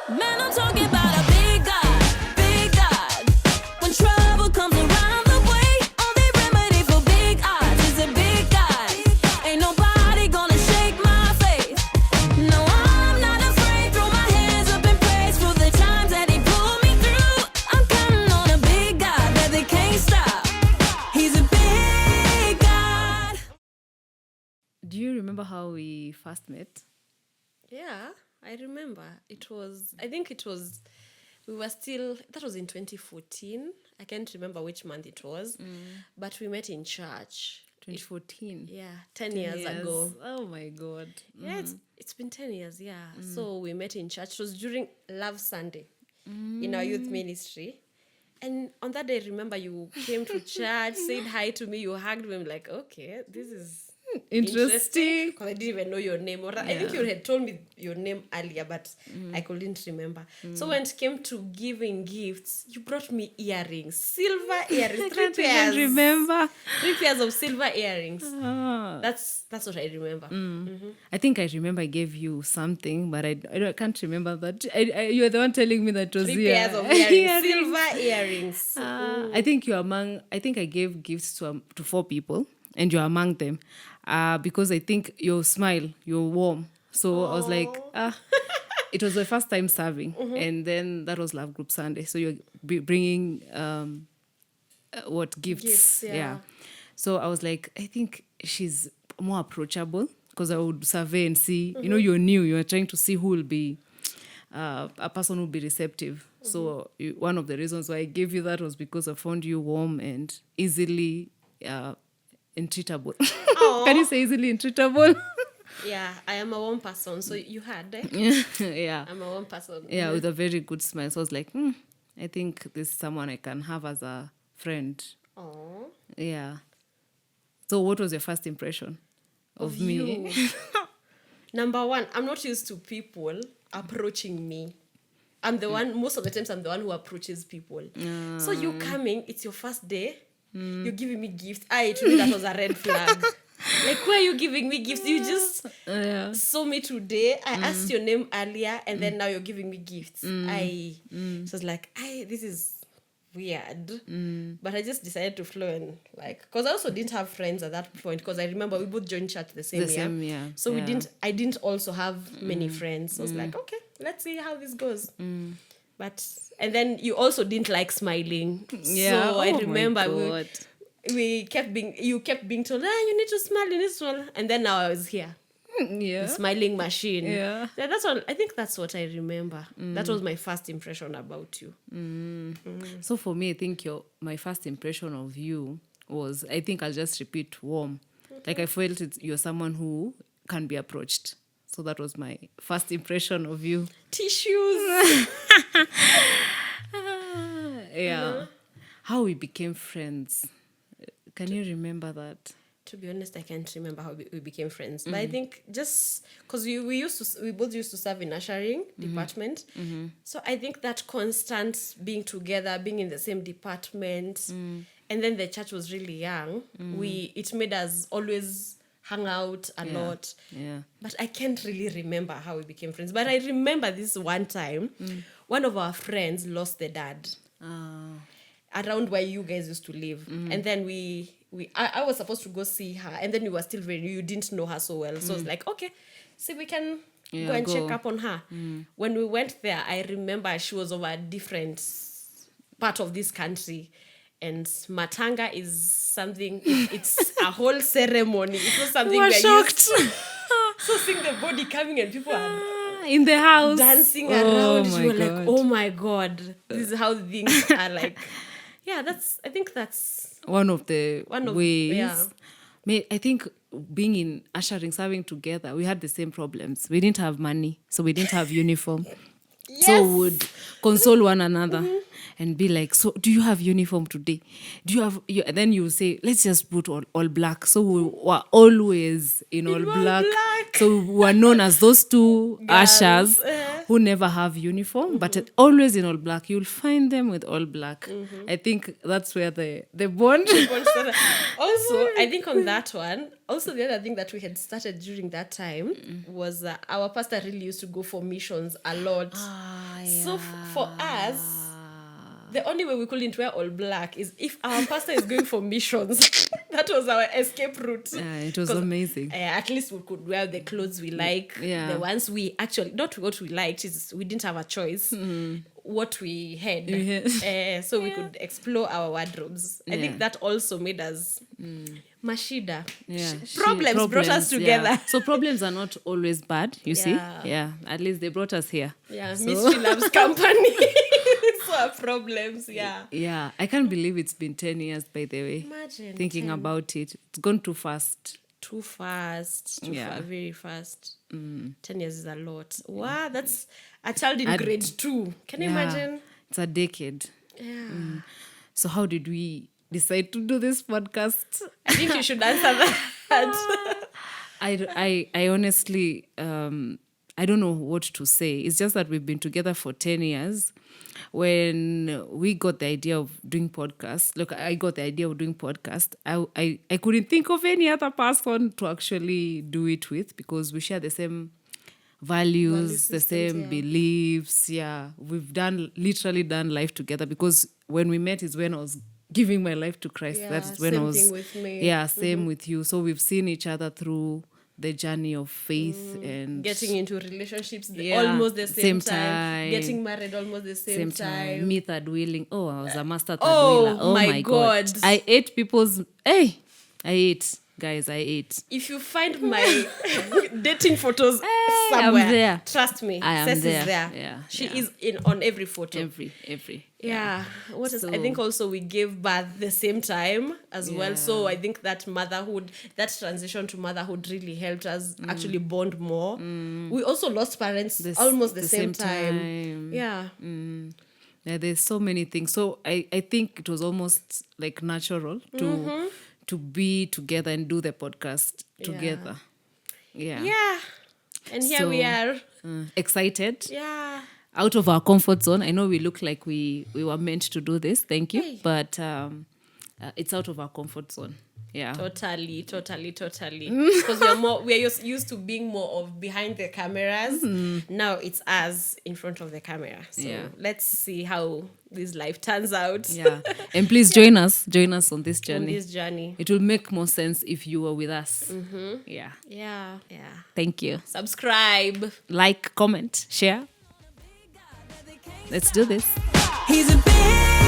Man, I'm talking about a big God, big God. When trouble comes around the way, only remedy for big odds is a big God. Ain't nobody gonna shake my faith. No, I'm not afraid. Throw my hands up in praise for the times that He pulled me through. I'm counting on a big God that they can't stop. He's a big God. Do you remember how we first met? Yeah, I remember. We were still, that was in 2014. I can't remember which month it was, but we met in church. 2014. Yeah, 10 years ago. Oh my God. Yeah, it's been 10 years, yeah. So we met in church. It was during Love Sunday in our youth ministry. And on that day, I remember you came to church, said hi to me, you hugged me. I'm like, okay, this is Interesting. because I didn't even know your name. Or I think you had told me your name earlier, but I couldn't remember. So when it came to giving gifts, you brought me earrings, silver earrings, I can't even remember. 3 pairs of silver earrings. Ah. That's what I remember. I think I remember I gave you something, but I can't remember that. You were the one telling me that it was 3 here. pairs of earrings, silver earrings. I think I think I gave gifts to 4 people, and you're among them, because I think your smile, you're warm. So I was like, it was my first time serving, and then that was Love Group Sunday. So you're bringing gifts? Gifts, yeah. So I was like, I think she's more approachable, because I would survey and see. You know, you're new. You're trying to see who will be a person who will be receptive. So one of the reasons why I gave you that was because I found you warm and easily entreatable. Can you say easily entreatable? Yeah, I am a warm person. So you had, eh? Yeah. I'm a warm person. Yeah, with a very good smile. So I was like, I think this is someone I can have as a friend. Oh. Yeah. So what was your first impression of me? You. Number one, I'm not used to people approaching me. I'm the one, most of the times I'm the one who approaches people. So you coming, it's your first day, you're giving me gifts. To me that was a red flag. Like, why are you giving me gifts? You just saw me today. I asked your name earlier, and then now you're giving me gifts. So I was like, this is weird. But I just decided to flow and because I also didn't have friends at that point, because I remember we both joined church the same year. So I didn't also have many friends. So I was like, okay, let's see how this goes. And then you also didn't like smiling. Yeah. So I remember God. you kept being told, you need to smile, and then now I was here. Yeah. The smiling machine. Yeah. That's all. I think that's what I remember. That was my first impression about you. So for me, I think my first impression of you was, I think I'll just repeat, warm. Like I felt you're someone who can be approached. So that was my first impression of you. Tissues. Yeah. How we became friends. Can you remember that? To be honest, I can't remember how we became friends. But I think just because we both used to serve in ushering department. So I think that constant being together, being in the same department, and then the church was really young. It made us always hang out a lot. Yeah. But I can't really remember how we became friends. But I remember this one time, one of our friends lost their dad around where you guys used to live. And then I was supposed to go see her, and then we were still very new. You didn't know her so well. So I was like, okay, see, we can go and check up on her. When we went there, I remember she was of a different part of this country. And matanga is something, it's a whole ceremony. It's not something We're shocked. So seeing the body coming and people are in the house dancing around, my you were God. like, oh my God, this is how things are like. Yeah, I think that's one of the ways. Yeah. I think being in ushering, serving together, we had the same problems. We didn't have money, so we didn't have uniform. Yes. So we would console one another and be like, so do you have uniform today? Do you have... And then you say, let's just put all black. So we were always in all black. So we were known as those two ushers who never have uniform, but always in all black. You'll find them with all black. I think that's where the bond. Also, I think on that one, also the other thing that we had started during that time was our pastor really used to go for missions a lot. So for us, the only way we couldn't wear all black is if our pastor is going for missions. That was our escape route. Yeah, it was 'Cause, amazing. at least we could wear the clothes we like. Yeah. The ones we actually, not what we liked, is we didn't have a choice. What we had. So we could explore our wardrobes. I think that also made us mashida. Yeah. Problems brought us together. Yeah. So problems are not always bad, you see? Yeah. Yeah. At least they brought us here. Yeah, So- mystery loves company. So our problems, yeah. Yeah. I can't believe it's been 10 years, by the way. Imagine. Thinking 10. about it. It's gone too fast. Too fast. Yeah. Very fast. 10 years is a lot. Wow, that's a child in grade 2. Can you Yeah. imagine? It's a decade. Yeah. So how did we decide to do this podcast? I think you should answer that. I honestly, I don't know what to say. It's just that we've been together for 10 years. When we got the idea of doing podcasts, look, I got the idea of doing podcast. I couldn't think of any other person to actually do it with because we share the same values, the systems, same yeah. beliefs. Yeah, we've literally done life together because when we met is when I was giving my life to Christ. Yeah, That's when I same was. thing with me. Yeah, same with you. So we've seen each other through the journey of faith and Getting into relationships Yeah, almost the same same, time. Getting married almost the same time. Me third wheeling. Oh, I was a master third oh wheeler. Oh my my god. God. I ate people's. Hey, I ate. Guys, I ate. If you find my dating photos I'm somewhere, there. trust me, I am Cess there. is there. Yeah, She yeah. is on every photo. Every. Yeah. What is? I So- think also we gave birth the same time as well. Yeah. So I think that motherhood, that transition to motherhood really helped us actually bond more. We also lost parents almost the same time. Yeah. Yeah, there's so many things. So I think it was almost like natural to be together and do the podcast together. Yeah. Yeah. And here we So- are. Excited. Yeah. Out of our comfort zone. I know we look like we were meant to do this. Thank you. Hey. But it's out of our comfort zone. Yeah. Totally. Because we're used to being more of behind the cameras. Now it's us in front of the camera. So Yeah. let's see how this life turns out Yeah. And please join us on this on journey. this journey. It will make more sense if you were with us. Yeah. Yeah. Thank you. Subscribe. Like, comment, share. Let's do this. He's a big